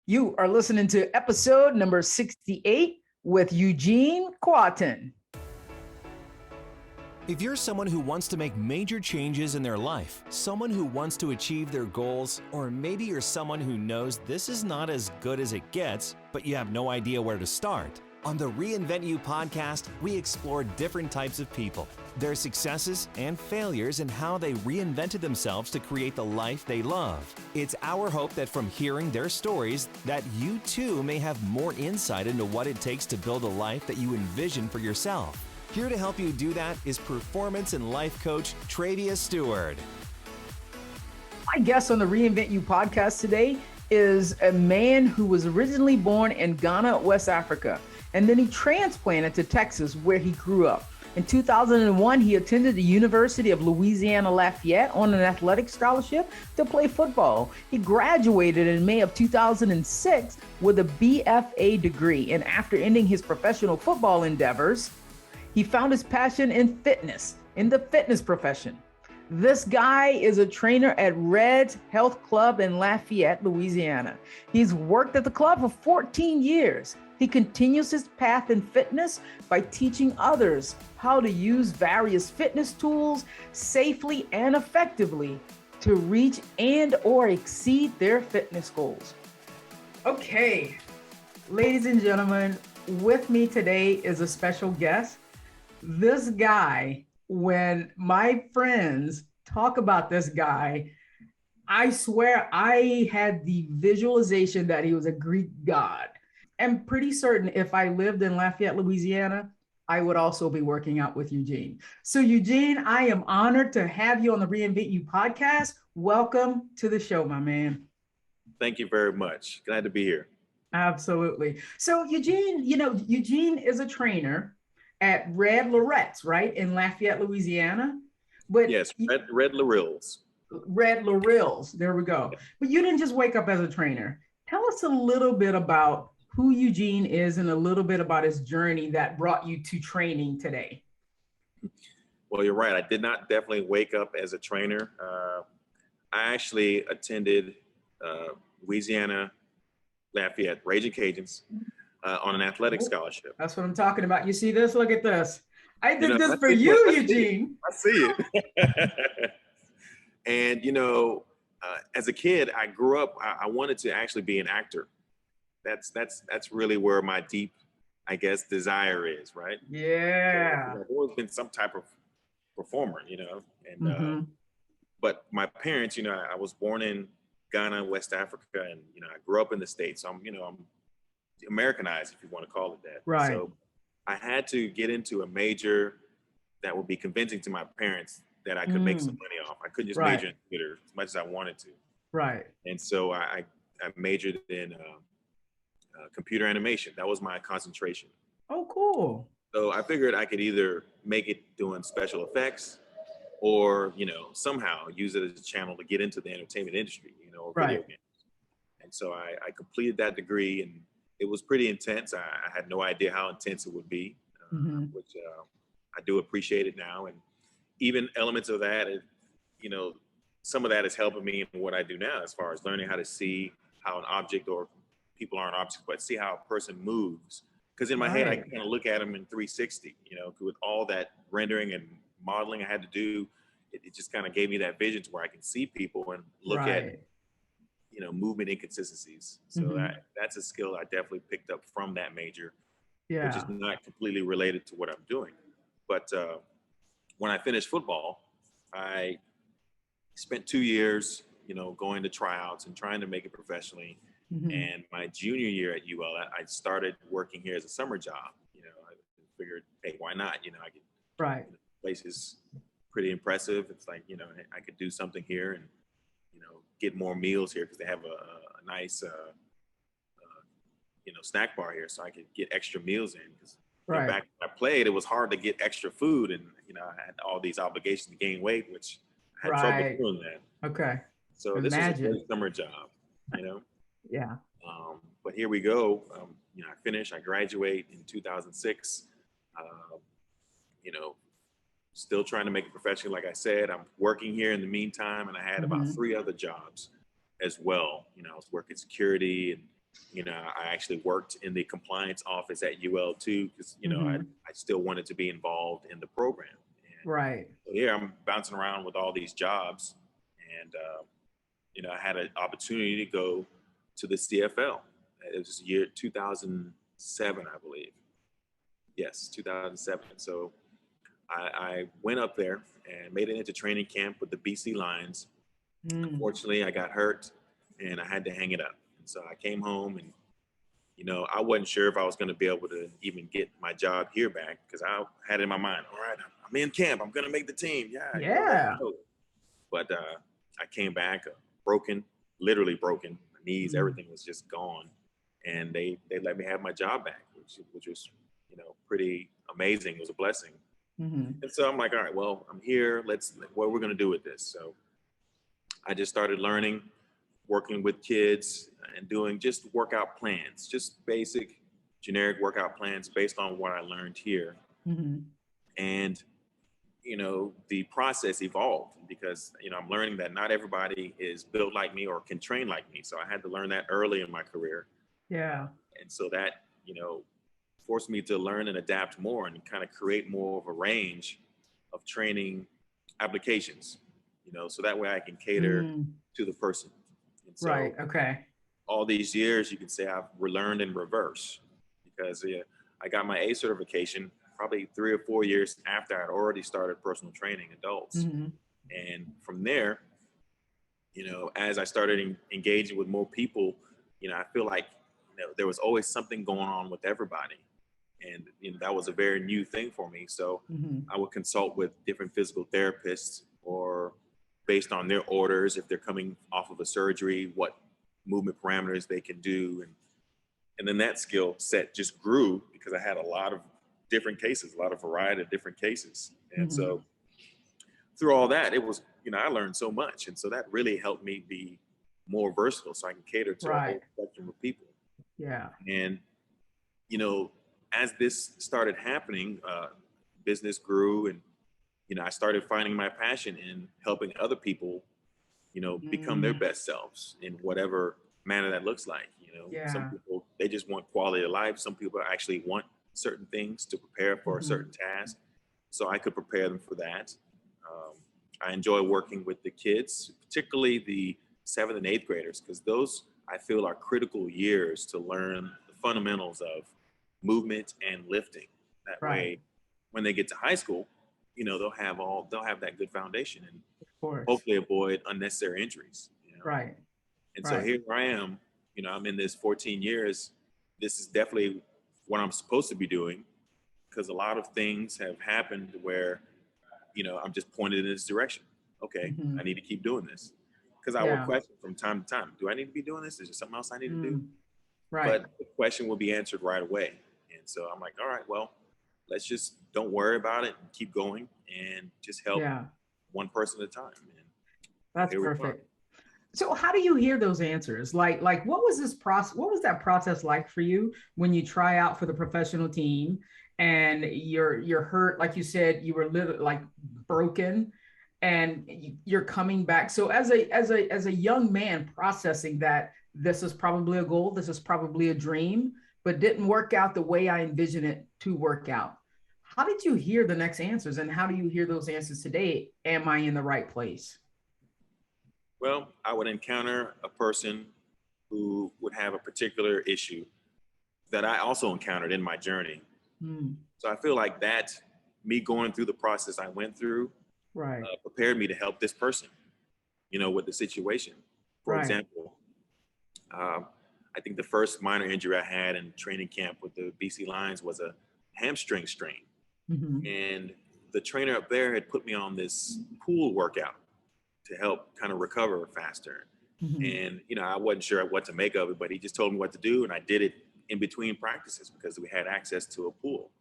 You are listening to episode number 68 with Eugene Kwarteng. If you're someone who wants to make major changes in their life, someone who wants to achieve their goals, or maybe you're someone who knows this is not as good as it gets, but you have no idea where to start, on the Reinvent You podcast, we explore different types of people, their successes and failures, and how they reinvented themselves to create the life they love. It's our hope that from hearing their stories, that you too may have more insight into what it takes to build a life that you envision for yourself. Here to help you do that is performance and life coach Travius Stewart. My guest on the Reinvent You podcast today is a man who was originally born in Ghana, West Africa, and then he transplanted to Texas where he grew up. In 2001, he attended the University of Louisiana-Lafayette on an athletic scholarship to play football. He graduated in May of 2006 with a BFA degree, and after ending his professional football endeavors, he found his passion in fitness, in the fitness profession. This guy is a trainer at Red's Health Club in Lafayette, Louisiana. He's worked at the club for 14 years. He continues his path in fitness by teaching others how to use various fitness tools safely and effectively to reach and or exceed their fitness goals. Okay, ladies and gentlemen, with me today is a special guest. This guy, when my friends talk about this guy, I swear I had the visualization that he was a Greek god. I'm pretty certain if I lived in Lafayette, Louisiana, I would also be working out with Eugene. So Eugene, I am honored to have you on the Reinvent You podcast. Welcome to the show, my man. Thank you very much. Glad to be here. Absolutely. So Eugene, Eugene is a trainer at Red Loret's, right, in Lafayette, Louisiana. But yes, Red Lorills. Red Lorills, there we go. But you didn't just wake up as a trainer. Tell us a little bit about who Eugene is and a little bit about his journey that brought you to training today. Well, you're right. I did not definitely wake up as a trainer. I actually attended Louisiana-Lafayette Raging Cajuns on an athletic scholarship. That's what I'm talking about. You see this? Look at this. I did this for you, Eugene. I see it. And, as a kid, I grew up, I wanted to actually be an actor. That's really where my deep, I guess, desire is, right? Yeah. I've always been some type of performer, and but my parents, I was born in Ghana, West Africa, and I grew up in the States. So I'm Americanized, if you want to call it that. Right. So I had to get into a major that would be convincing to my parents that I could make some money off. I couldn't just major in theater as much as I wanted to. Right. And so I majored in computer animation. That was my concentration. Oh, cool. So I figured I could either make it doing special effects or, somehow use it as a channel to get into the entertainment industry, or video games. And so I completed that degree, and it was pretty intense. I had no idea how intense it would be, which I do appreciate it now. And even elements of that, some of that is helping me in what I do now, as far as learning how to see how an object, or people aren't objects, but see how a person moves. Because in my head, I kind of look at them in 360, with all that rendering and modeling I had to do, it just kind of gave me that vision to where I can see people and look at, movement inconsistencies. So that's a skill I definitely picked up from that major, which is not completely related to what I'm doing. But when I finished football, I spent 2 years, going to tryouts and trying to make it professionally. And my junior year at UL, I started working here as a summer job. I figured, hey, why not? I could. Right. The place is pretty impressive. It's like, I could do something here and, get more meals here because they have a nice, snack bar here, so I could get extra meals in. Because back when I played, it was hard to get extra food, and I had all these obligations to gain weight, which I had trouble doing that. Okay. So this was a great summer job, Yeah. But here we go. I graduate in 2006. Still trying to make it professional. Like I said, I'm working here in the meantime, and I had about 3 other jobs as well. I was working security and I actually worked in the compliance office at UL too, because, I still wanted to be involved in the program. And Right. so here I'm bouncing around with all these jobs. And, I had an opportunity to go to the CFL. It was year 2007, I believe. Yes, 2007. So I went up there and made it into training camp with the BC Lions. Unfortunately, I got hurt and I had to hang it up. And so I came home and, I wasn't sure if I was going to be able to even get my job here back, because I had it in my mind, all right, I'm in camp. I'm going to make the team. Yeah. But I came back broken, literally broken. My knees, everything was just gone. And they let me have my job back, which was, pretty amazing. It was a blessing. And so I'm like, all right, well, I'm here. What we're going to do with this. So I just started learning, working with kids and doing just workout plans, just basic generic workout plans based on what I learned here. And, the process evolved because, I'm learning that not everybody is built like me or can train like me. So I had to learn that early in my career. Yeah. And so that, forced me to learn and adapt more and kind of create more of a range of training applications, so that way I can cater to the person. And so right. Okay. all these years, you can say I've learned in reverse, because I got my A certification probably 3 or 4 years after I'd already started personal training adults. And from there, as I started engaging with more people, I feel like, there was always something going on with everybody. And, that was a very new thing for me. So I would consult with different physical therapists, or based on their orders, if they're coming off of a surgery, what movement parameters they can do. And then that skill set just grew because I had a lot of different cases, a lot of variety of different cases. And so through all that, it was, I learned so much. And so that really helped me be more versatile, so I can cater to a whole spectrum of people. Yeah. And, as this started happening, business grew, and, I started finding my passion in helping other people, become their best selves in whatever manner that looks like. Some people, they just want quality of life. Some people actually want certain things to prepare for a certain task. So I could prepare them for that. I enjoy working with the kids, particularly the 7th and 8th graders, because those, I feel, are critical years to learn the fundamentals of movement and lifting. That way, when they get to high school, they'll have that good foundation and hopefully avoid unnecessary injuries. Right. And so here I am, I'm in this 14 years. This is definitely what I'm supposed to be doing, because a lot of things have happened where, I'm just pointed in this direction. Okay, I need to keep doing this. Because I will question from time to time, do I need to be doing this? Is there something else I need to do? Right. But the question will be answered right away. And so I'm like, all right, well, let's just don't worry about it and keep going and just help one person at a time. And that's perfect. So how do you hear those answers? Like what was this process? What was that process like for you when you try out for the professional team and you're hurt? Like you said, you were literally like broken and you're coming back. So as a young man processing that, this is probably a goal, this is probably a dream, but didn't work out the way I envisioned it to work out. How did you hear the next answers, and how do you hear those answers today? Am I in the right place? Well, I would encounter a person who would have a particular issue that I also encountered in my journey. So I feel like that, me going through the process I went through, prepared me to help this person, with the situation. For example, I think the first minor injury I had in training camp with the BC Lions was a hamstring strain. And the trainer up there had put me on this pool workout to help kind of recover faster. And, I wasn't sure what to make of it, but he just told me what to do. And I did it in between practices because we had access to a pool.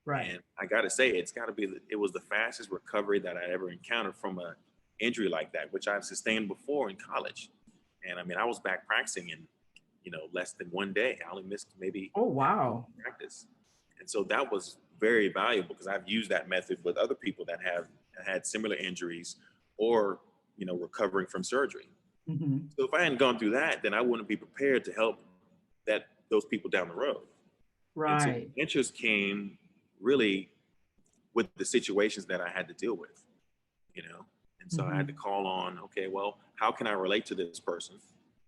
And I got to say, it was the fastest recovery that I ever encountered from an injury like that, which I've sustained before in college. And I mean, I was back practicing in, less than 1 day. I only missed maybe practice. And so that was very valuable because I've used that method with other people that have had similar injuries or, recovering from surgery. So if I hadn't gone through that, then I wouldn't be prepared to help those people down the road. Right. And so the interest came really with the situations that I had to deal with, you know? And so I had to call on, okay, well, how can I relate to this person?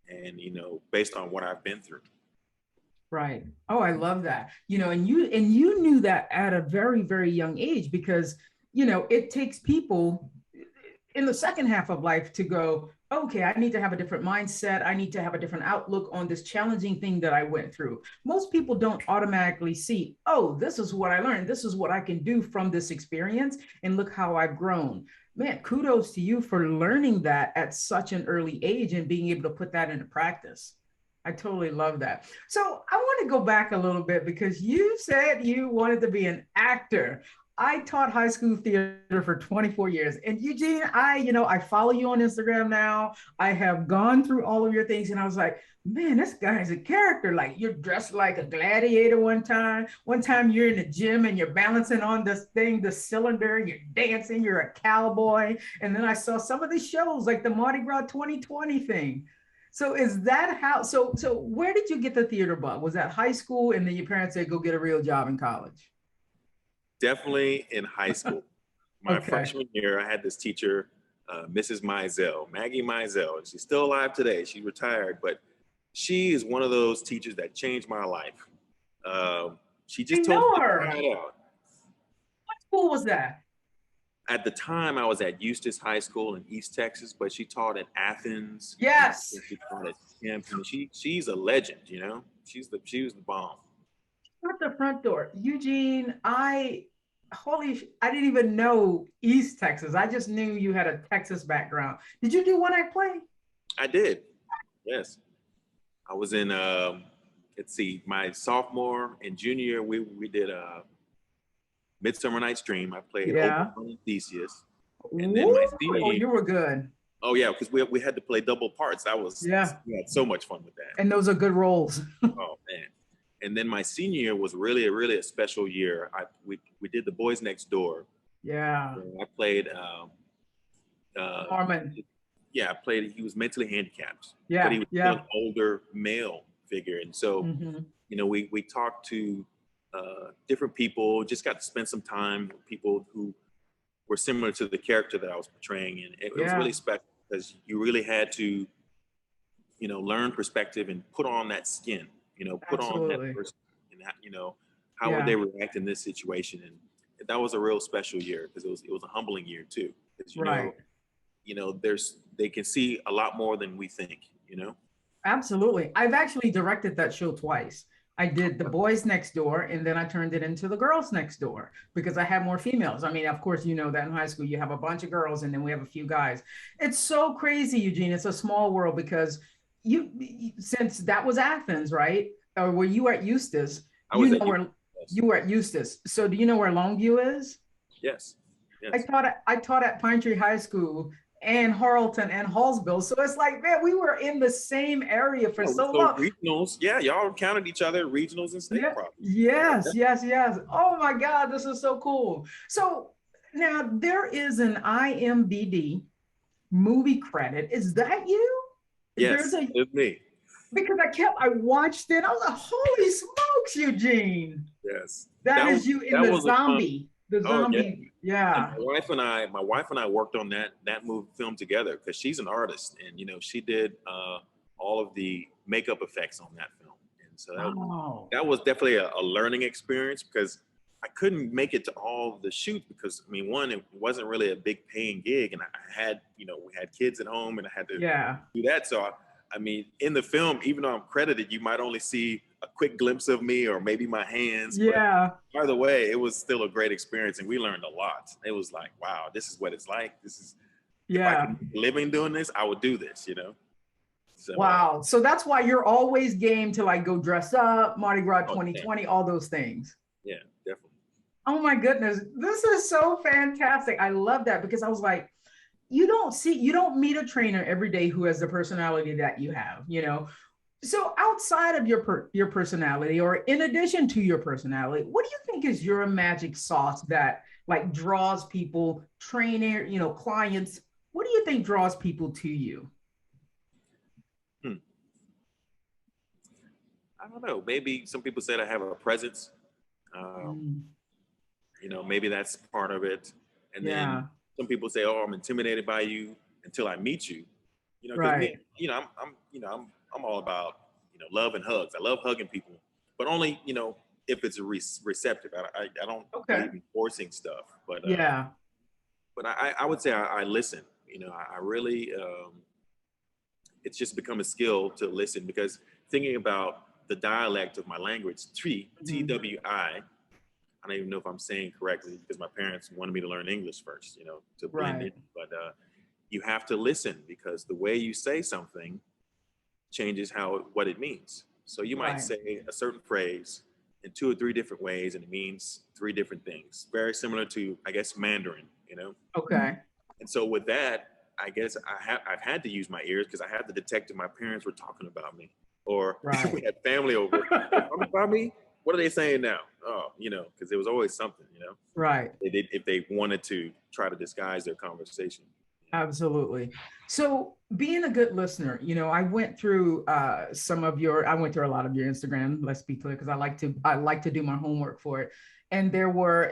And, you know, based on what I've been through. Right. Oh, I love that. You know, and you knew that at a very, very young age, because, you know, it takes people in the second half of life to go, okay, I need to have a different mindset. I need to have a different outlook on this challenging thing that I went through. Most people don't automatically see, oh, this is what I learned. This is what I can do from this experience. And look how I've grown. Man, kudos to you for learning that at such an early age and being able to put that into practice. I totally love that. So I want to go back a little bit, because you said you wanted to be an actor. I taught high school theater for 24 years. And Eugene, I follow you on Instagram now. I have gone through all of your things, and I was like, man, this guy's a character. Like, you're dressed like a gladiator one time. One time you're in the gym and you're balancing on this thing, the cylinder, you're dancing, you're a cowboy. And then I saw some of the shows like the Mardi Gras 2020 thing. So is that how, so where did you get the theater bug? Was that high school, and then your parents said, go get a real job in college? Definitely in high school. My Okay. freshman year, I had this teacher, Mrs. Mizell, Maggie Mizell, and she's still alive today. She retired, but she is one of those teachers that changed my life. She just told me to try it out. What school was that? At the time, I was at Eustis High School in East Texas, but she taught at Athens. Yes. She taught at Kemp. And she's a legend, you know. She was the bomb. At the front door, Eugene. I didn't even know East Texas. I just knew you had a Texas background. Did you do one act play? I did. Yes. I was in let's see, my sophomore and junior year, we did Midsummer Night's Dream. I played Oberon and Theseus. And then my senior year, you were good. Oh yeah, because we had to play double parts. We had so much fun with that. And those are good roles. Oh man. And then my senior year was really a special year. We did The Boys Next Door. Yeah. So I played Norman. Yeah, I played, he was mentally handicapped. Yeah. But he was still an older male figure. And so, you know, we talked to different people, just got to spend some time with people who were similar to the character that I was portraying. And it was really special, because you really had to, you know, learn perspective and put on that skin, you know, put on that person, and you know, how would they react in this situation? And that was a real special year, because it was a humbling year too. Because you know, they can see a lot more than we think, you know? Absolutely. I've actually directed that show twice. I did The Boys Next Door, and then I turned it into The Girls Next Door, because I had more females. I mean, of course, you know that in high school, you have a bunch of girls and then we have a few guys. It's so crazy, Eugene. It's a small world, because since that was Athens, right? Or were you at Eustis? You were at Eustis. So do you know where Longview is? Yes. I taught at Pine Tree High School, and Harleton and Hallsville. So it's like, man, we were in the same area for so long. Regionals, y'all counted each other, regionals and state props. Yes. Oh my God, this is so cool. So now there is an IMDb movie credit. Is that you? Yes, it's me. Because I watched it. I was like, holy smokes, Eugene. Yes. That is you in the zombie. The zombie, yeah. My wife and I worked on that film together, because she's an artist, and you know, she did all of the makeup effects on that film, and so that was definitely a learning experience, because I couldn't make it to all the shoots, because I mean, one, it wasn't really a big paying gig, and I had, you know, we had kids at home, and I had to do that. So I mean, in the film, even though I'm credited, you might only see a quick glimpse of me or maybe my hands. Yeah. But either way, it was still a great experience, and we learned a lot. It was like, wow, this is what it's like. This is, if I could make a living doing this, I would do this, you know? So, wow. So that's why you're always game to like go dress up, Mardi Gras 2020, all those things. Yeah, definitely. Oh my goodness. This is so fantastic. I love that, because I was like, you don't meet a trainer every day who has the personality that you have, you know? So outside of your personality, or in addition to your personality, what do you think is your magic sauce that like draws people, trainer, you know, clients? What do you think draws people to you? I don't know. Maybe some people said I have a presence. Um, maybe that's part of it. And Yeah. then some people say, "Oh, I'm intimidated by you until I meet you." Because Right. me, I'm all about love and hugs. I love hugging people, but only if it's receptive. I don't Okay. believe in forcing stuff, Yeah. but I would say I listen. I really it's just become a skill to listen because thinking about the dialect of my language, Mhm. TWI. I don't even know if I'm saying correctly because my parents wanted me to learn English first, to blend in. Right. But you have to listen because the way you say something changes what it means. So you might Right. say a certain phrase in 2 or 3 different ways, and it means 3 different things. Very similar to, I guess, Mandarin. Okay. And so with that, I guess I've had to use my ears because I had to detect if my parents were talking about me or if we Right. had family over. They're talking about me. What are they saying now? Oh, because there was always something. Right. They did if they wanted to try to disguise their conversation. Absolutely. So being a good listener, I went through I went through a lot of your Instagram, let's be clear, because I like to do my homework for it. And there were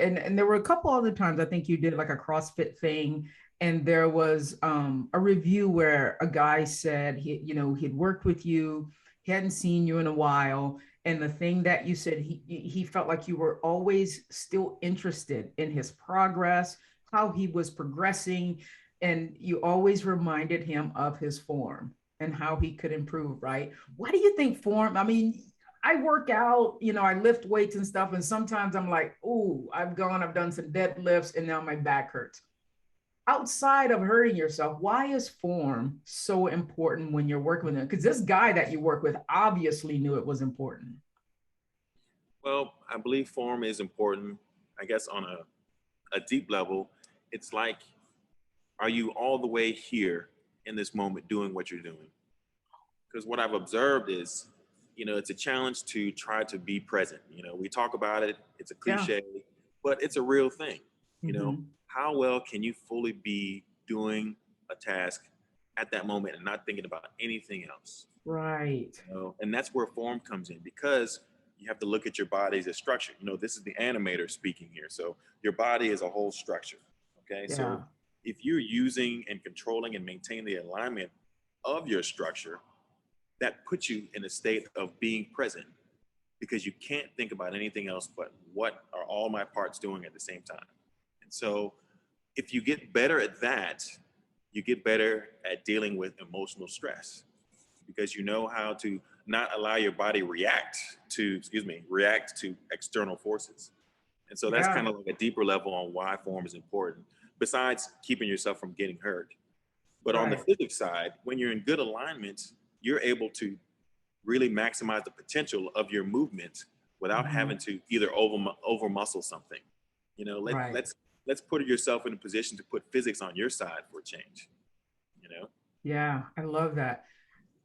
a couple other times I think you did like a CrossFit thing. And there was a review where a guy said he'd worked with you, he hadn't seen you in a while. And the thing that you said, he felt like you were always still interested in his progress, how he was progressing, and you always reminded him of his form and how he could improve, right? Why do you think form? I mean, I work out, I lift weights and stuff, and sometimes I'm like, oh, I've done some deadlifts, and now my back hurts. Outside of hurting yourself, why is form so important when you're working with him? Because this guy that you work with obviously knew it was important. Well, I believe form is important. I guess on a deep level, it's like, are you all the way here in this moment doing what you're doing? Because what I've observed is, it's a challenge to try to be present. We talk about it, it's a Yeah. cliche, but it's a real thing. Mm-hmm. How well can you fully be doing a task at that moment and not thinking about anything else? Right. And that's where form comes in because you have to look at your body as a structure. This is the animator speaking here. So your body is a whole structure. Okay. So Yeah. if you're using and controlling and maintaining the alignment of your structure, that puts you in a state of being present because you can't think about anything else but what are all my parts doing at the same time. And so if you get better at that, you get better at dealing with emotional stress because you know how to not allow your body react to external forces. And so that's Yeah. kind of like a deeper level on why form is important, besides keeping yourself from getting hurt. But on the Right. physics side, when you're in good alignment, you're able to really maximize the potential of your movement without Mm-hmm. having to either over muscle something. Right. Let's put yourself in a position to put physics on your side for a change. You know, Yeah, I love that.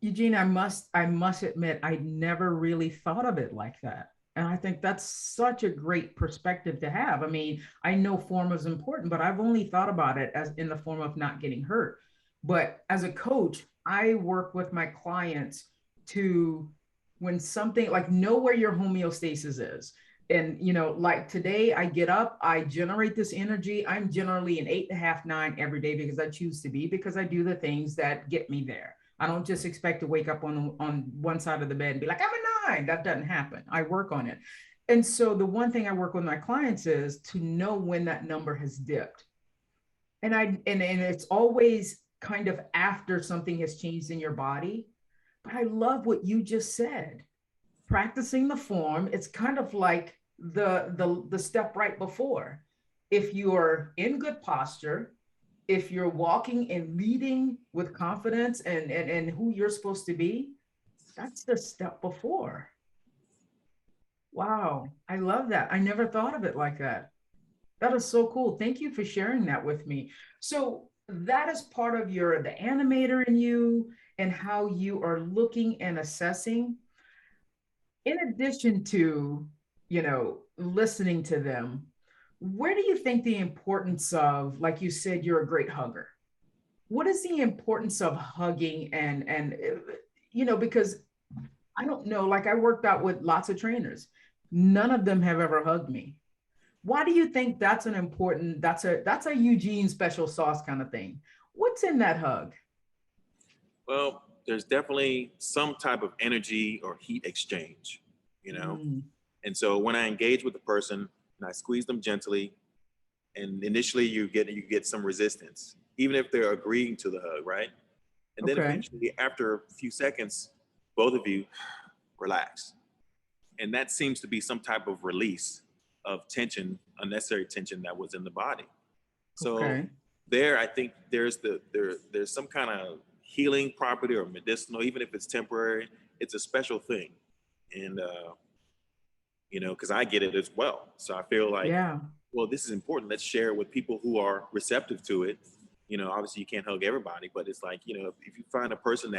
Eugene, I must admit, I never really thought of it like that. And I think that's such a great perspective to have. I mean, I know form is important, but I've only thought about it as in the form of not getting hurt. But as a coach, I work with my clients to, when something like, know where your homeostasis is. And like today, I get up, I generate this energy. I'm generally an 8.5, 9 every day because I choose to be, because I do the things that get me there. I don't just expect to wake up on one side of the bed and be like, I'm a 9. That doesn't happen. I work on it. And so the one thing I work with my clients is to know when that number has dipped. And it's always kind of after something has changed in your body. But I love what you just said. Practicing the form, it's kind of like the step right before. If you're in good posture, if you're walking and leading with confidence and who you're supposed to be, that's the step before. Wow, I love that. I never thought of it like that. That is so cool. Thank you for sharing that with me. So that is part of the animator in you and how you are looking and assessing. In addition to, listening to them, where do you think the importance of, like you said, you're a great hugger. What is the importance of hugging, and because I don't know. Like I worked out with lots of trainers. None of them have ever hugged me. Why do you think that's an important, that's a Eugene special sauce kind of thing? What's in that hug? Well, there's definitely some type of energy or heat exchange, you know? Mm, And so when I engage with the person and I squeeze them gently, and initially you get some resistance, even if they're agreeing to the hug, right? And then okay. eventually, after a few seconds, both of you relax. And that seems to be some type of release of tension, unnecessary tension that was in the body. So Okay. there, I think there's some kind of healing property or medicinal, even if it's temporary, it's a special thing. And because I get it as well. So I feel like, Yeah. well, this is important. Let's share it with people who are receptive to it. Obviously you can't hug everybody, but it's like, if you find a person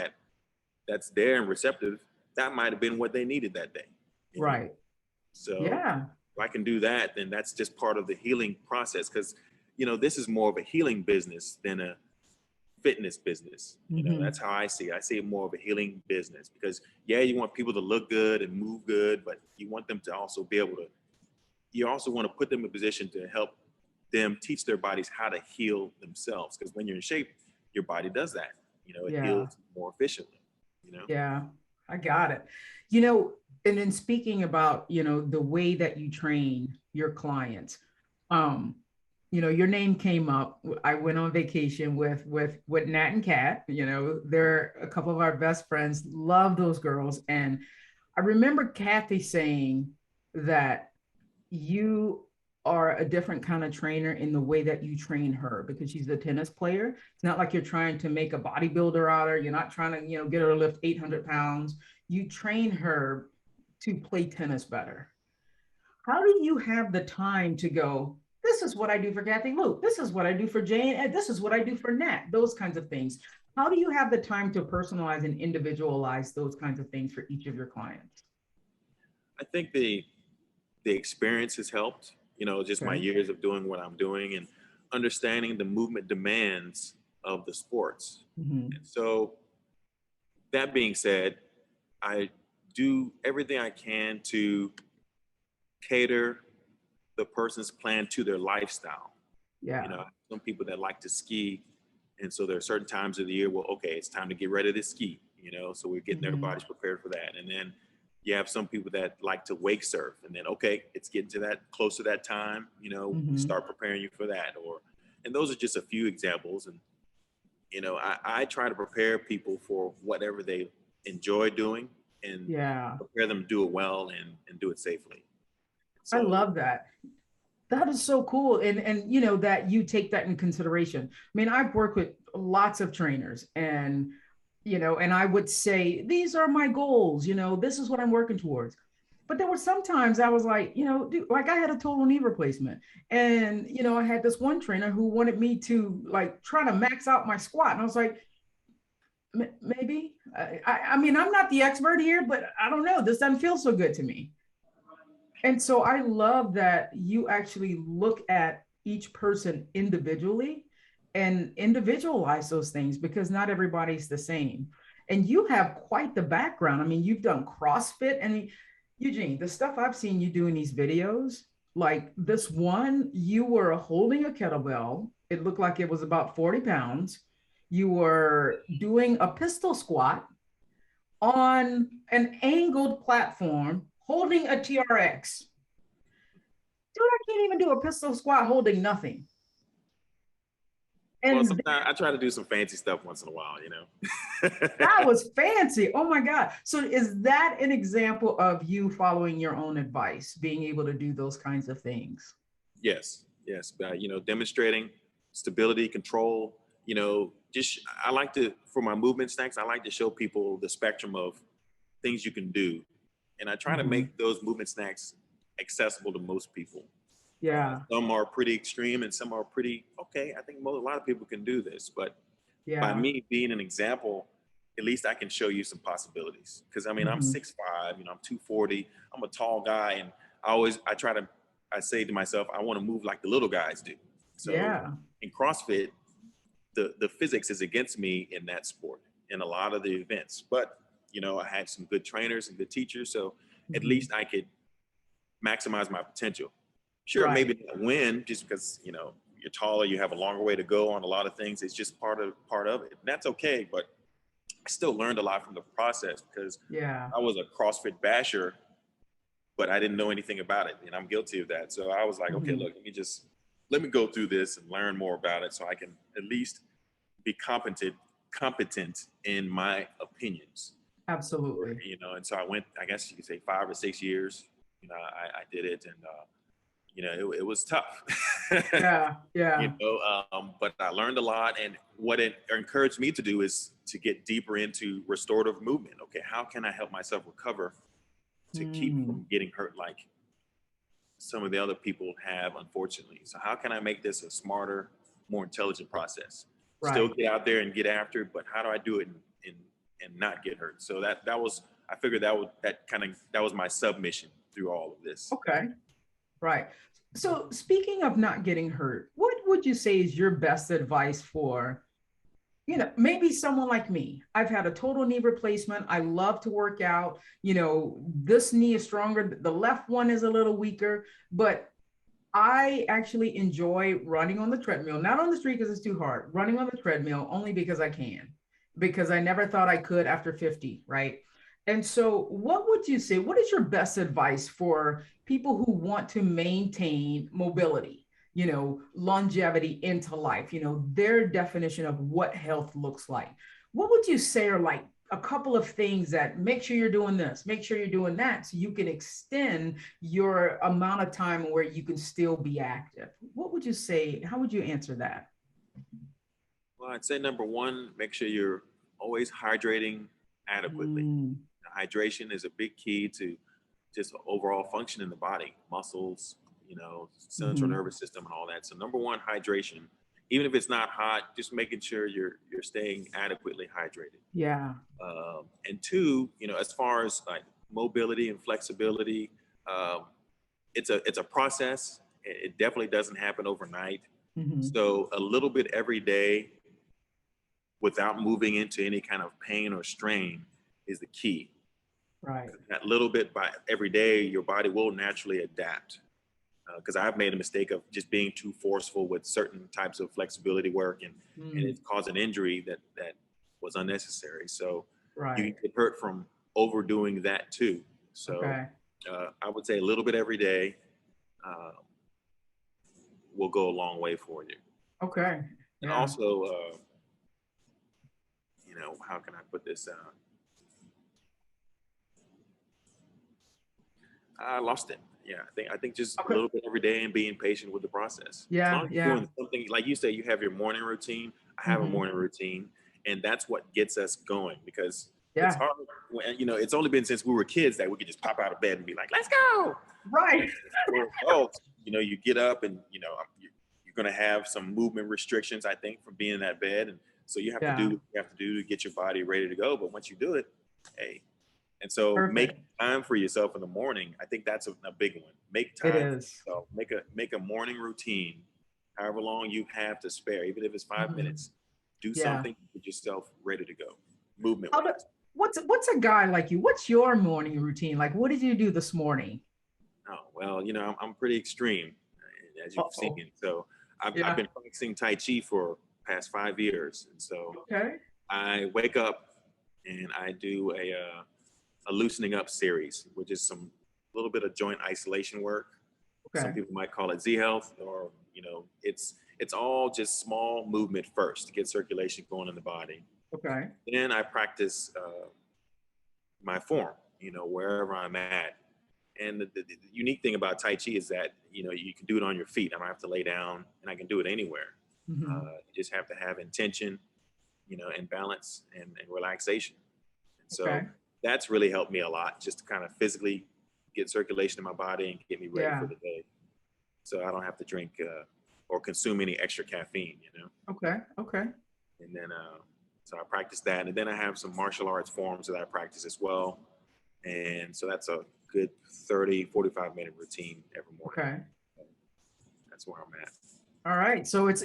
that's there and receptive, that might have been what they needed that day. Right. So Yeah. if I can do that, then that's just part of the healing process. Because, this is more of a healing business than a fitness business. That's how I see it. I see it more of a healing business because, yeah, you want people to look good and move good, but you want them to also be able to, you also want to put them in a position to help them teach their bodies how to heal themselves. Because when you're in shape, your body does that. It Yeah. heals more efficiently. Yeah. I got it. You know, and then speaking about, the way that you train your clients, um, your name came up. I went on vacation with Nat and Kat. They're a couple of our best friends. Love those girls. And I remember Kathy saying that you are a different kind of trainer in the way that you train her because she's a tennis player. It's not like you're trying to make a bodybuilder out of her. You're not trying to, get her to lift 800 pounds. You train her to play tennis better. How do you have the time to go, this is what I do for Kathy Luke. This is what I do for Jane. And this is what I do for Nat, those kinds of things. How do you have the time to personalize and individualize those kinds of things for each of your clients? I think the experience has helped, just my Okay. years of doing what I'm doing and understanding the movement demands of the sports. Mm-hmm. And so that being said, I do everything I can to cater the person's plan to their lifestyle. Yeah. Some people that like to ski. And so there are certain times of the year, well, okay, it's time to get ready to ski, so we're getting their Mm-hmm. bodies prepared for that. And then you have some people that like to wake surf and then, okay, it's getting to that close to that time, we Mm-hmm. start preparing you for that. And those are just a few examples. And, I try to prepare people for whatever they enjoy doing and Yeah. prepare them to do it well and do it safely. I So love that. That is so cool. And that you take that in consideration. I mean, I've worked with lots of trainers and and I would say, these are my goals, this is what I'm working towards. But there were sometimes I was like, dude, like I had a total knee replacement. And I had this one trainer who wanted me to like try to max out my squat. And I was like, maybe. I mean, I'm not the expert here, but I don't know. This doesn't feel so good to me. And so I love that you actually look at each person individually and individualize those things because not everybody's the same. And you have quite the background. I mean, you've done CrossFit. And Eugene, the stuff I've seen you do in these videos, like this one, you were holding a kettlebell. It looked like it was about 40 pounds. You were doing a pistol squat on an angled platform holding a TRX. Dude, I can't even do a pistol squat holding nothing. well, And sometimes I try to do some fancy stuff once in a while. that was fancy. Oh my God. So is that an example of you following your own advice, being able to do those kinds of things? Yes. But, demonstrating stability, control, just I like to, for my movement snacks, I like to show people the spectrum of things you can do. And I try to Mm-hmm. make those movement snacks accessible to most people. Yeah. Some are pretty extreme and some are pretty, okay, I think a lot of people can do this. But by Yeah. me being an example, at least I can show you some possibilities. Because I mean, I'm Mm-hmm. 6'5", I'm 240, I'm a tall guy. And I say to myself, I want to move like the little guys do. So Yeah. in CrossFit, the physics is against me in that sport, in a lot of the events. But, you know, I had some good trainers and good teachers. So at Mhm. least I could maximize my potential. Sure, Right. maybe not win just because, you know, you're taller, you have a longer way to go on a lot of things. It's just part of it. And that's okay. But I still learned a lot from the process because Yeah. I was a CrossFit basher, but I didn't know anything about it. And I'm guilty of that. So I was like, okay, Mhm. look, let me go through this and learn more about it so I can at least be competent in my opinions. Absolutely. You know, and so I went, I guess you could say 5 or 6 years, you know, I did it, and you know, it was tough. Yeah. You Yeah. know, but I learned a lot, and what it encouraged me to do is to get deeper into restorative movement. Okay, how can I help myself recover to keep Mm. from getting hurt like some of the other people have, unfortunately? So how can I make this a smarter, more intelligent process? Still Right. get out there and get after it, but how do I do it and not get hurt? So that was, I figured that was my submission through all of this. Okay. Right. So speaking of not getting hurt, what would you say is your best advice for, maybe someone like me? I've had a total knee replacement. I love to work out. This knee is stronger. The left one is a little weaker, but I actually enjoy running on the treadmill, not on the street because it's too hard, running on the treadmill only because I can, because I never thought I could after 50, right? And so, what would you say? What is your best advice for people who want to maintain mobility, longevity into life, their definition of what health looks like? What would you say are like a couple of things that make sure you're doing this, make sure you're doing that so you can extend your amount of time where you can still be active? What would you say? How would you answer that? Well, I'd say number one, make sure you're always hydrating adequately. Mm, Hydration is a big key to just overall function in the body, muscles, you know, central mhm. nervous system and all that. So number one, hydration. Even if it's not hot, just making sure you're staying adequately hydrated. Yeah. And two, you know, as far as like mobility and flexibility, um, it's a process. It definitely doesn't happen overnight. Mhm. So a little bit every day without moving into any kind of pain or strain is the key. Right. That little bit by every day, your body will naturally adapt. Because I've made a mistake of just being too forceful with certain types of flexibility work, and Mm, it's caused an injury that was unnecessary. So you can right. get hurt from overdoing that too. So Okay. I would say a little bit every day uh, will go a long way for you. Okay. And Yeah. also, you know, how can I put this? I lost it. Yeah, I think just a Okay. little bit every day and being patient with the process. As long Yeah. as you're Yeah. doing something like you say, you have your morning routine. I have a Mhm. morning routine, and that's what gets us going because it's Yeah. hard. When, you know, it's only been since we were kids that we could just pop out of bed and be like, "Let's go." Right. We're adults. You know, you get up and you're going to have some movement restrictions. I think from being in that bed, and so you have to do Yeah. what you have to do to get your body ready to go. But once you do it, hey, and so Perfect. making time for yourself in the morning, I think that's a big one. Make It time for is. yourself. Make a morning routine, however long you have to spare, even if it's 5 minutes. Mhm. Do Yeah. something to get yourself ready to go, movement How do, wise. what's a guy like you? What's your morning routine? Like, what did you do this morning? Oh well, you know, I'm pretty extreme, as you've Uh-oh. seen. So I've Yeah. been practicing Tai Chi for past 5 years, and so Okay. I wake up and I do a loosening up series, which is some little bit of joint isolation work. Some Okay. people might call it Z health, or you know, it's all just small movement first to get circulation going in the body. Okay. Then I practice my form, you know, wherever I'm at. And the unique thing about Tai Chi is that you know you can do it on your feet. I don't have to lay down, and I can do it anywhere. Mhm. You just have to have intention, you know, and balance and relaxation. And so Okay. that's really helped me a lot, just to kind of physically get circulation in my body and get me ready for Yeah. the day. So I don't have to drink or consume any extra caffeine, you know. Okay. Okay. And then so I practice that, and then I have some martial arts forms that I practice as well. And so that's a good 30, 45-minute routine every morning. Okay. That's where I'm at. All right. So it's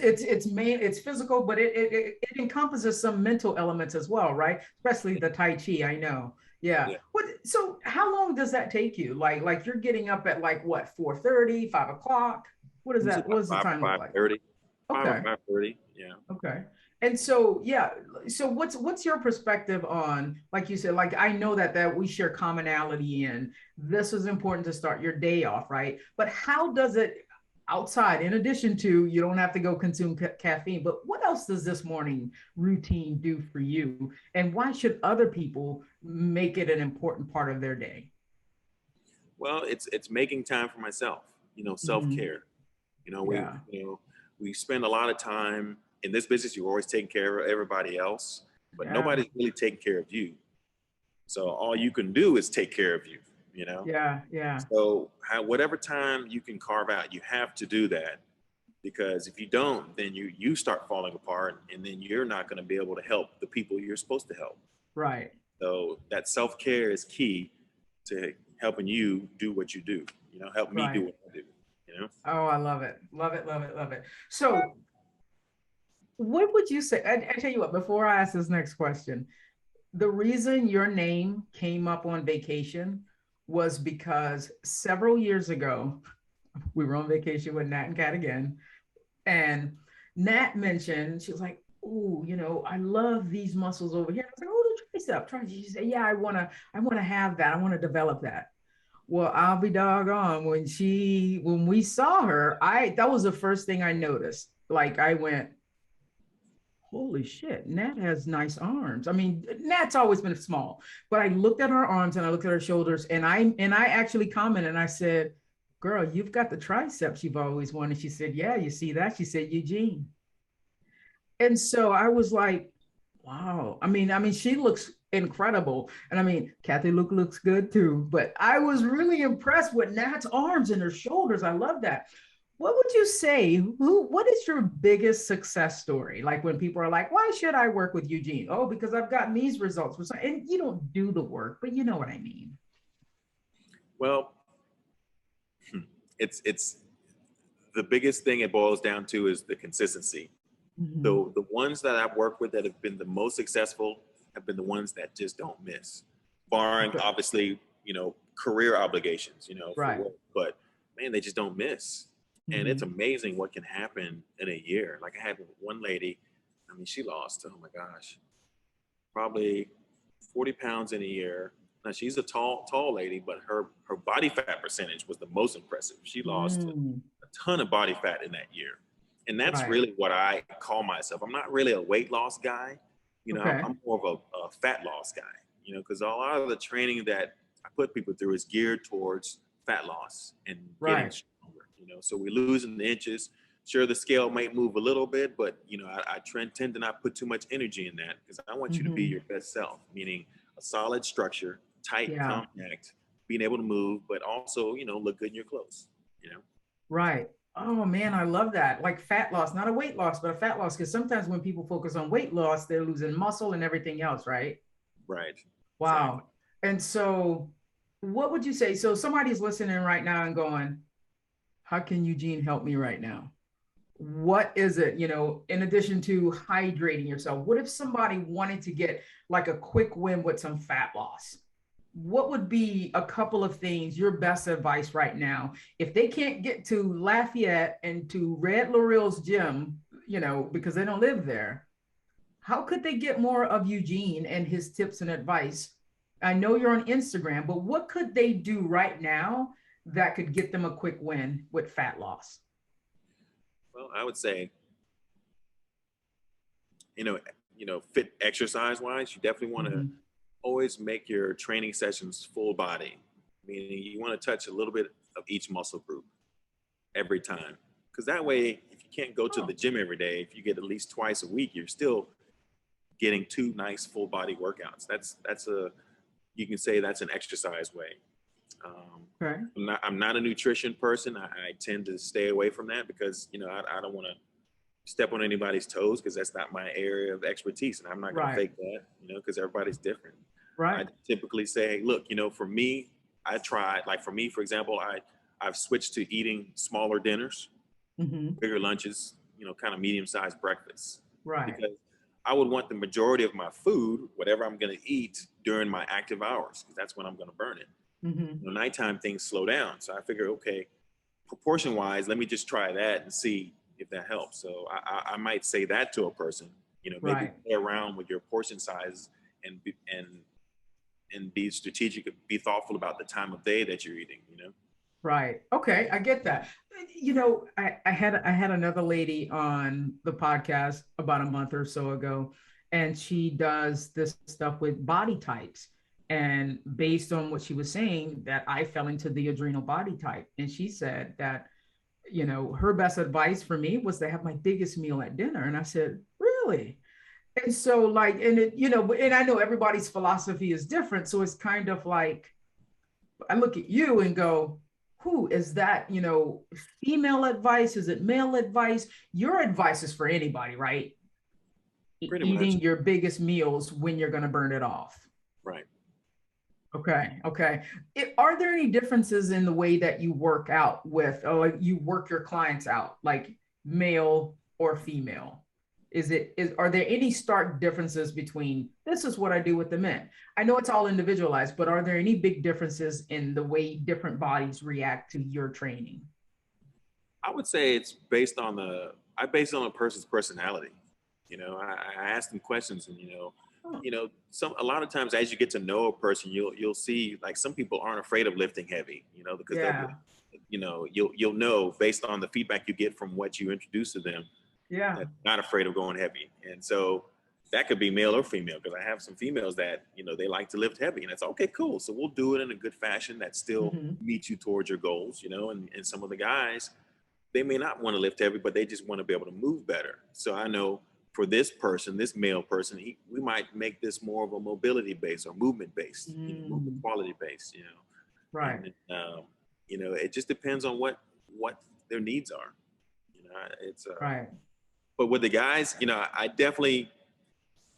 physical, but it encompasses some mental elements as well, right? Especially the Tai Chi, I know. Yeah. Yeah. So how long does that take you? Like you're getting up at like what, 4:30, 5 o'clock? What is Usually that? What about does the time look like? 5:30, 5 or Okay. 5:30. Yeah. Okay. And so, yeah, so what's your perspective on, like you said, like I know that we share commonality in this is important to start your day off, right? But how does it outside, in addition to you don't have to go consume caffeine, but what else does this morning routine do for you? And why should other people make it an important part of their day? Well, it's making time for myself, Mhm. self-care. You know, we, Yeah. you know, we spend a lot of time in this business. You're always taking care of everybody else, but Yeah. nobody's really taking care of you. So all you can do is take care of you, you know? Yeah. Yeah. So whatever time you can carve out, you have to do that, because if you don't, then you start falling apart, and then you're not going to be able to help the people you're supposed to help. Right. So that self-care is key to helping you do what you do, help me do Right. what I do. Oh, I love it. Love it. Love it. Love it. So what would you say? I tell you what, before I ask this next question, the reason your name came up on vacation was because several years ago, we were on vacation with Nat and Kat again. And Nat mentioned, she was like, "Oh, I love these muscles over here." I was like, "Oh, the tricep." She said, "Yeah, I want to have that. I want to develop that." Well, I'll be doggone when we saw her, that was the first thing I noticed. Like I went, holy shit, Nat has nice arms. I mean, Nat's always been small, but I looked at her arms and I looked at her shoulders, and I actually commented and I said, "Girl, you've got the triceps you've always wanted." She said, "Yeah, you see that?" She said, "Eugene." And so I was like, wow. I mean, she looks incredible. And I mean, Kathy looks good too. But I was really impressed with Nat's arms and her shoulders. I love that. What would you say? What is your biggest success story? Like when people are like, why should I work with Eugene? Oh, because I've gotten these results. And you don't do the work, but you know what I mean. Well, it's the biggest thing it boils down to is the consistency. Mhm. So the ones that I've worked with that have been the most successful have been the ones that just don't miss, barring Okay. obviously, career obligations, for Right. work, but man, they just don't miss. And it's Mhm. amazing what can happen in a year. Like I had one lady, I mean, she lost, oh my gosh, probably 40 pounds in a year. Now she's a tall lady, but her body fat percentage was the most impressive. She lost Mm. a ton of body fat in that year. And that's Right. really what I call myself. I'm not really a weight loss guy. Okay. I'm more of a fat loss guy, because a lot of the training that I put people through is geared towards fat loss and getting Right. stronger, so we're losing the inches. Sure, the scale might move a little bit, but I tend to not put too much energy in that, because I want you to be Mhm. your best self, meaning a solid structure, tight, Yeah. compact, being able to move, but also, look good in your clothes, Right. Oh man, I love that. Like fat loss, not a weight loss, but a fat loss. Because sometimes when people focus on weight loss, they're losing muscle and everything else, right? Right. Exactly. Wow. And so, what would you say? So, somebody's listening right now and going, how can Eugene help me right now? What is it, in addition to hydrating yourself? What if somebody wanted to get like a quick win with some fat loss? What would be a couple of things, your best advice right now? If they can't get to Lafayette and to Red L'Oreal's gym, because they don't live there, how could they get more of Eugene and his tips and advice? I know you're on Instagram, but what could they do right now that could get them a quick win with fat loss? Well, I would say, you know, fit exercise wise, you definitely want to Mm-hmm. always make your training sessions full body, meaning you want to touch a little bit of each muscle group every time. Because that way, if you can't go to Oh, the gym every day, if you get at least twice a week, you're still getting two nice full body workouts. You can say that's an exercise way. okay. I'm not a nutrition person. I tend to stay away from that because, I don't want to step on anybody's toes, because that's not my area of expertise. And I'm not going to Right. fake that, because everybody's different. I Right. typically say, look, for me, I tried, like for me, for example, I've switched to eating smaller dinners. bigger lunches, kind of medium-sized breakfasts. Right. Because I would want the majority of my food, whatever I'm going to eat, during my active hours, because that's when I'm going to burn it. Nighttime things slow down. So I figure, okay, proportion-wise, let me just try that and see if that helps. So I might say that to a person, maybe play around with your portion size and be strategic, be thoughtful about the time of day that you're eating, Right. Okay. I get that. I had another lady on the podcast about a month or so ago, and she does this stuff with body types. And based on what she was saying, that I fell into the adrenal body type. And she said that, her best advice for me was to have my biggest meal at dinner. And I said, really? And so and I know everybody's philosophy is different. So it's kind of like, I look at you and go, who is that? Female advice? Is it male advice? Your advice is for anybody, right? Pretty Eating much. your biggest meals when you're going to burn it off. Right. Okay. Are there any differences in the way that you work out like you work your clients out, like male or female? Are there any stark differences between this is what I do with the men? I know it's all individualized, but are there any big differences in the way different bodies react to your training? I would say it's based on a person's personality. I ask them questions and, a lot of times as you get to know a person, you'll see like some people aren't afraid of lifting heavy, because you'll know based on the feedback you get from what you introduce to them. Yeah. That's not afraid of going heavy. And so that could be male or female, because I have some females that, they like to lift heavy, and it's okay, cool. So we'll do it in a good fashion that still meets you towards your goals, and some of the guys, they may not want to lift heavy, but they just want to be able to move better. So I know for this person, this male person, we might make this more of a mobility based or movement based, movement quality based, Right. And, it just depends on what their needs are. It's right. But with the guys, I definitely,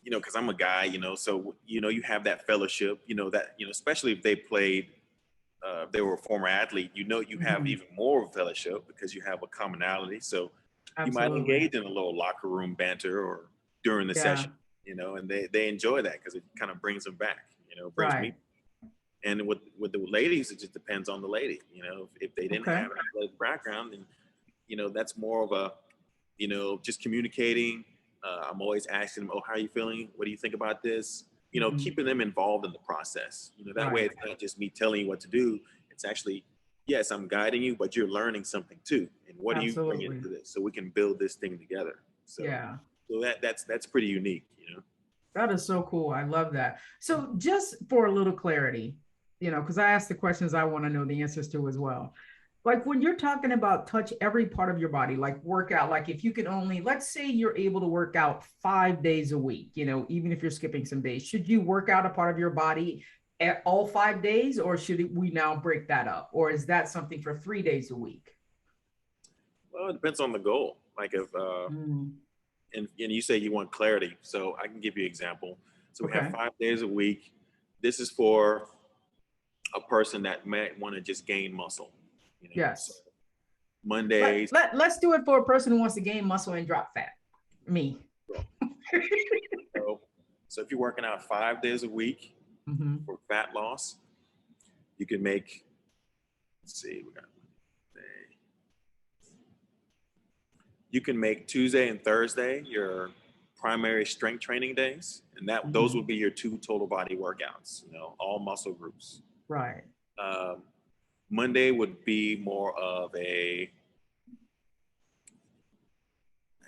because I'm a guy, so, you have that fellowship, that, especially if they were a former athlete, you have even more of a fellowship because you have a commonality. So Absolutely. you might engage in a little locker room banter or during the session, and they enjoy that because it kind of brings them back, brings me. And with the ladies, it just depends on the lady, if they didn't have an athletic background, then, that's more of a, just communicating. I'm always asking them, oh, how are you feeling? What do you think about this? Keeping them involved in the process. That way it's not just me telling you what to do. It's actually, yes, I'm guiding you, but you're learning something too. And what do you bring into this? So we can build this thing together. So, so that's pretty unique, That is so cool. I love that. So just for a little clarity, because I asked the questions I want to know the answers to as well. Like when you're talking about touch every part of your body, like workout, like if you can only, let's say you're able to work out 5 days a week, even if you're skipping some days, should you work out a part of your body at all 5 days, or should we now break that up? Or is that something for 3 days a week? Well, it depends on the goal. Like if, and you say you want clarity. So I can give you an example. So we have 5 days a week. This is for a person that might want to just gain muscle. Yes. So Mondays. Let's do it for a person who wants to gain muscle and drop fat. Me. So if you're working out 5 days a week for fat loss, you can make, let's see, we got Monday. You can make Tuesday and Thursday your primary strength training days, and those will be your 2 total body workouts, all muscle groups. Right. Monday would be more of I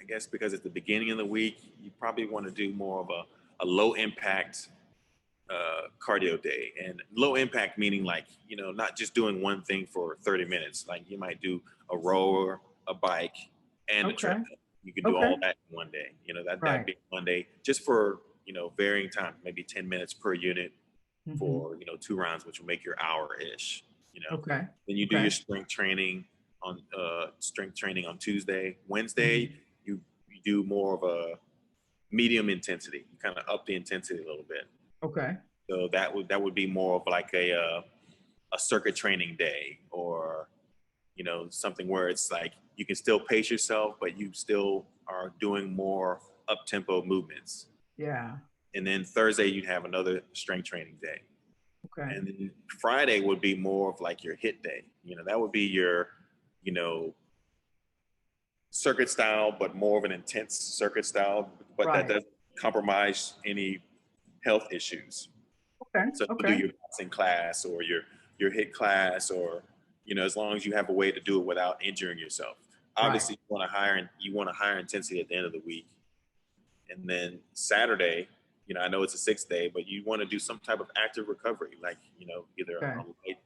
guess because it's the beginning of the week, you probably want to do more of a low impact cardio day. And low impact meaning like, not just doing one thing for 30 minutes. Like you might do a rower, a bike, and a treadmill. You can do all that in one day. That'd be Monday just for, varying time, maybe 10 minutes per unit for, 2 rounds, which will make your hour-ish. Then you do your strength training on Tuesday. Wednesday, you do more of a medium intensity. You kind of up the intensity a little bit. Okay. So that would be more of like a circuit training day, or something where it's like you can still pace yourself, but you still are doing more up-tempo movements. Yeah. And then Thursday, you'd have another strength training day. Okay. And then Friday would be more of like your HIIT day. You know, that would be your, you know, circuit style, but more of an intense circuit style, but that doesn't compromise any health issues. Okay. So you do your boxing class or your HIIT class, or, you know, as long as you have a way to do it without injuring yourself. Obviously, you want a higher intensity at the end of the week. And then Saturday, you know, I know it's a 6th day, but you want to do some type of active recovery, like, you know, either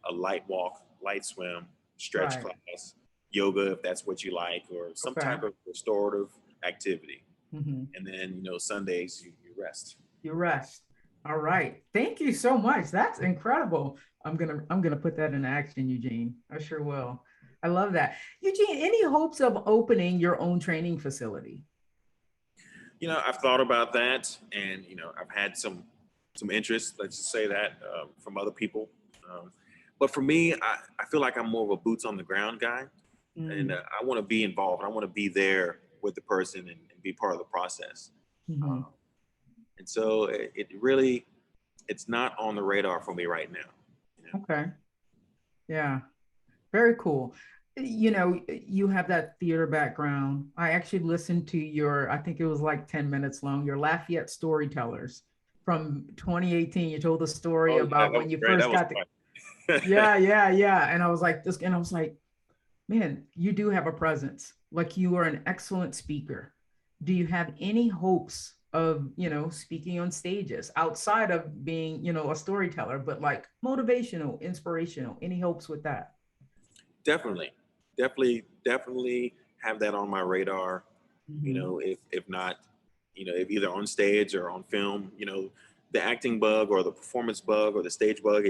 a light walk, light swim, stretch class, yoga, if that's what you like, or some type of restorative activity. And then, you know, Sundays you rest. You rest. All right. Thank you so much. That's incredible. I'm gonna put that in action, Eugene. I sure will. I love that. Eugene, any hopes of opening your own training facility? You know, I've thought about that, and, you know, I've had some interest, let's just say that, from other people. But for me, I feel like I'm more of a boots on the ground guy, and I want to be involved. I want to be there with the person and be part of the process. And so it's not on the radar for me right now. You know? Okay. Yeah. Very cool. You know, you have that theater background. I actually listened to your, I think it was like 10 minutes long, your Lafayette Storytellers from 2018. You told the story about when you first got the, yeah. And I was like, man, you do have a presence. Like, you are an excellent speaker. Do you have any hopes of, you know, speaking on stages outside of being, you know, a storyteller, but like motivational, inspirational? Any hopes with that? Definitely have that on my radar. You know, if not, you know, if either on stage or on film, you know, the acting bug or the performance bug or the stage bug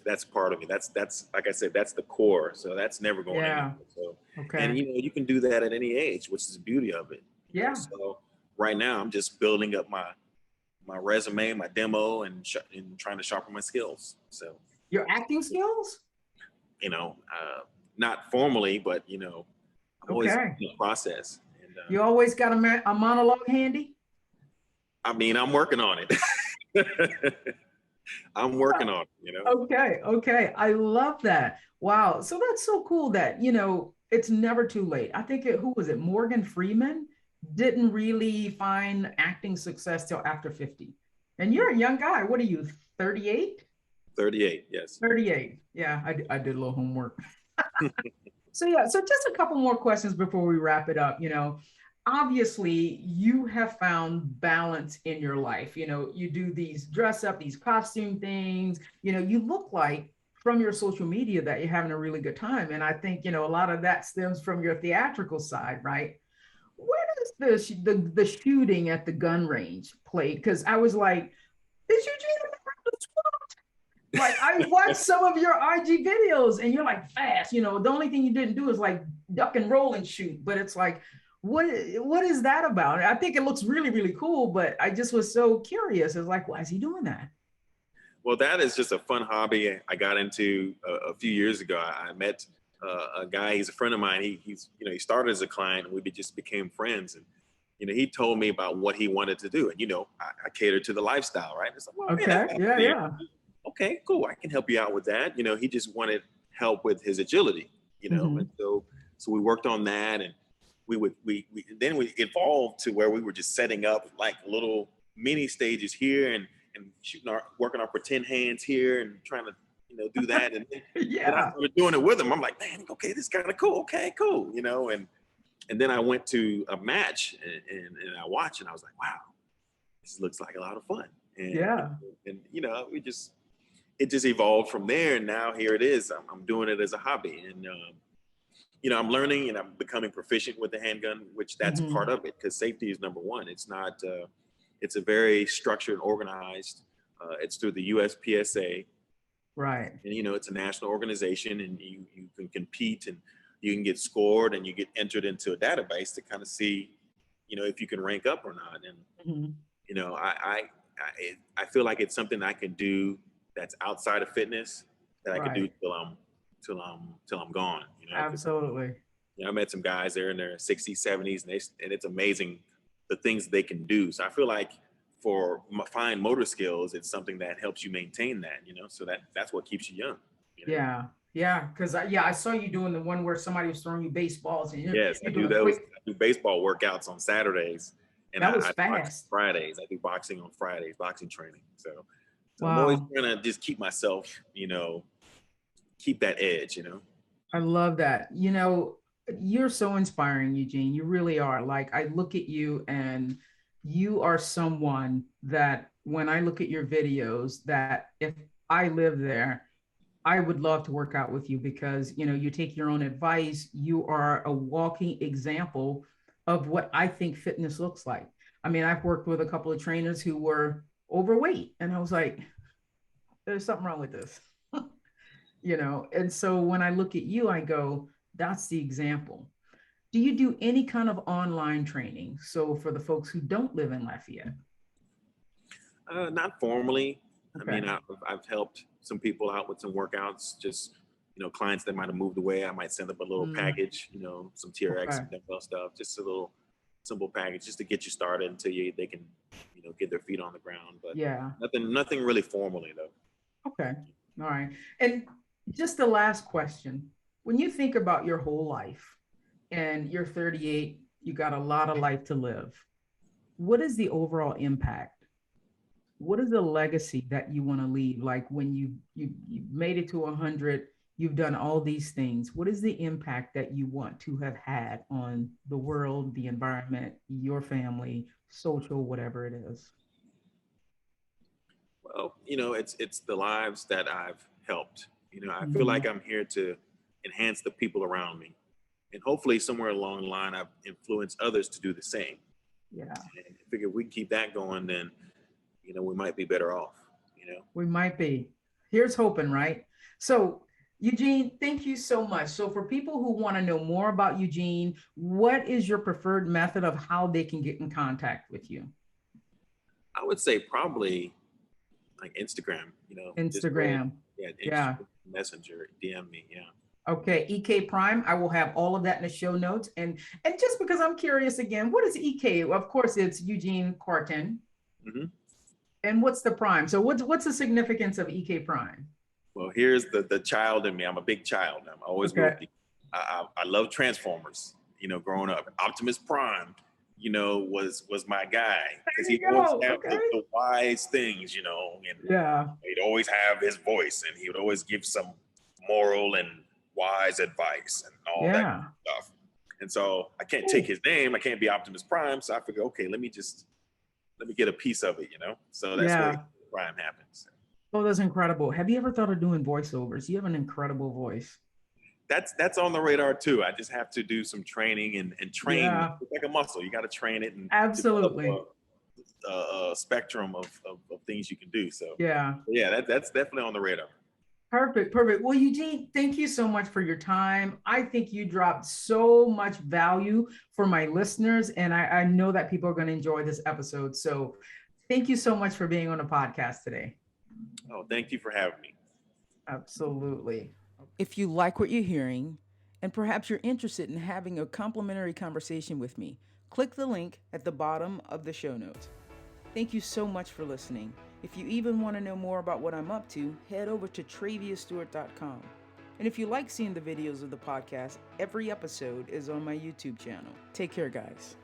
that's part of me. That's like I said, that's the core. So that's never going anywhere. So, and, you know, you can do that at any age, which is the beauty of it. Yeah. So right now I'm just building up my resume, my demo, and trying to sharpen my skills. So your acting skills, you know, not formally, but, you know, I'm always in the process. And, you always got a monologue handy? I mean, I'm working on it. I'm working on it, you know? Okay. I love that. Wow. So that's so cool that, you know, it's never too late. I think who was it? Morgan Freeman didn't really find acting success till after 50. And you're a young guy. What are you, 38? 38, yes. 38. Yeah, I did a little homework. So just a couple more questions before we wrap it up. You know, obviously you have found balance in your life. You know, you do these dress up, these costume things. You know, you look like from your social media that you're having a really good time. And I think, you know, a lot of that stems from your theatrical side, right? Where does the shooting at the gun range play? Because I was like, is Eugene the SWAT? Like, I watched some of your IG videos and you're like fast, you know, the only thing you didn't do is like duck and roll and shoot, but it's like, what is that about? I think it looks really, really cool, but I just was so curious. It's like, why is he doing that? Well, that is just a fun hobby I got into a few years ago. I met a guy, he's a friend of mine. He's, you know, he started as a client and we just became friends. And, you know, he told me about what he wanted to do. And, you know, I catered to the lifestyle, right? It's like, well, okay, man, yeah. Okay, cool. I can help you out with that. You know, he just wanted help with his agility, you know? And so we worked on that, and we evolved to where we were just setting up like little mini stages here and working our pretend hands here and trying to, you know, do that. And then I started doing it with him. I'm like, man, okay, this is kind of cool. Okay, cool. You know, and then I went to a match and I watched and I was like, wow, this looks like a lot of fun. And, you know, it just evolved from there. And now here it is. I'm doing it as a hobby. And, you know, I'm learning and I'm becoming proficient with the handgun, which that's part of it, because safety is number one. It's not, it's a very structured and organized. It's through the USPSA. Right. And, you know, it's a national organization, and you can compete and you can get scored and you get entered into a database to kind of see, you know, if you can rank up or not. And, you know, I feel like it's something I can do that's outside of fitness that I can do till I'm gone. You know? Absolutely. You know, I met some guys there in their 60s, 70s, and it's amazing the things they can do. So I feel like for fine motor skills, it's something that helps you maintain that, you know, so that's what keeps you young. You know? Yeah. Yeah. Cause I saw you doing the one where somebody was throwing you baseballs and Yes, you're I do doing those. quick. I do baseball workouts on Saturdays, and That was I box fast. Fridays. I do boxing on Fridays, boxing training. So I'm always Wow. trying to just keep myself, keep that edge, I love that. You know, you're so inspiring, Eugene. You really are. Like, I look at you and you are someone that when I look at your videos, that if I live there, I would love to work out with you because, you know, you take your own advice. You are a walking example of what I think fitness looks like. I mean, I've worked with a couple of trainers who were overweight, and I was like, there's something wrong with this. You know, and so when I look at you, I go, that's the example. Do you do any kind of online training? So for the folks who don't live in Lafayette? Not formally. I Okay. mean, I've helped some people out with some workouts, just, clients that might have moved away. I might send them a little package, some TRX, Okay. some dumbbell stuff, just a little simple package just to get you started until they can, get their feet on the ground. But Yeah. nothing really formally though. Okay. All right. And just the last question. When you think about your whole life and you're 38, you got a lot of life to live. What is the overall impact? What is the legacy that you want to leave? Like when you made it to 100, you've done all these things. What is the impact that you want to have had on the world, the environment, your family, social, whatever it is? Well, it's the lives that I've helped. I feel Mhm. like I'm here to enhance the people around me. And hopefully somewhere along the line, I've influenced others to do the same. Yeah, And I figure if we can keep that going, then, we might be better off. we might be. Here's hoping, right? So, Eugene, thank you so much. So, for people who want to know more about Eugene, what is your preferred method of how they can get in contact with you? I would say probably like Instagram, just go ahead. Instagram. Yeah, Yeah. Messenger, DM me. Yeah. Okay, EK Prime. I will have all of that in the show notes. And just because I'm curious again, what is EK? Of course, it's Eugene Kwarteng. Mm-hmm. And what's the prime? So what's the significance of EK Prime? Well, here's the child in me. I'm a big child. I always will Okay. be. I love Transformers. Growing up, Optimus Prime, was my guy because There he you always go. have Okay. the wise things, and Yeah. he'd always have his voice, and he would always give some moral and wise advice and all that Yeah. stuff. And so I can't take Ooh. his name. I can't be Optimus Prime. So I figure, okay, let me get a piece of it, So that's where Yeah. Prime happens. Oh, that's incredible. Have you ever thought of doing voiceovers? You have an incredible voice. That's on the radar too. I just have to do some training and train. Yeah. It's like a muscle. You got to train it and develop Absolutely. a spectrum of things you can do. So Yeah. yeah, that's definitely on the radar. Perfect. Perfect. Well, Eugene, thank you so much for your time. I think you dropped so much value for my listeners, and I know that people are going to enjoy this episode. So thank you so much for being on the podcast today. Oh, thank you for having me. Absolutely. If you like what you're hearing, and perhaps you're interested in having a complimentary conversation with me, click the link at the bottom of the show notes. Thank you so much for listening. If you even want to know more about what I'm up to, head over to traviastewart.com. And if you like seeing the videos of the podcast, every episode is on my YouTube channel. Take care, guys.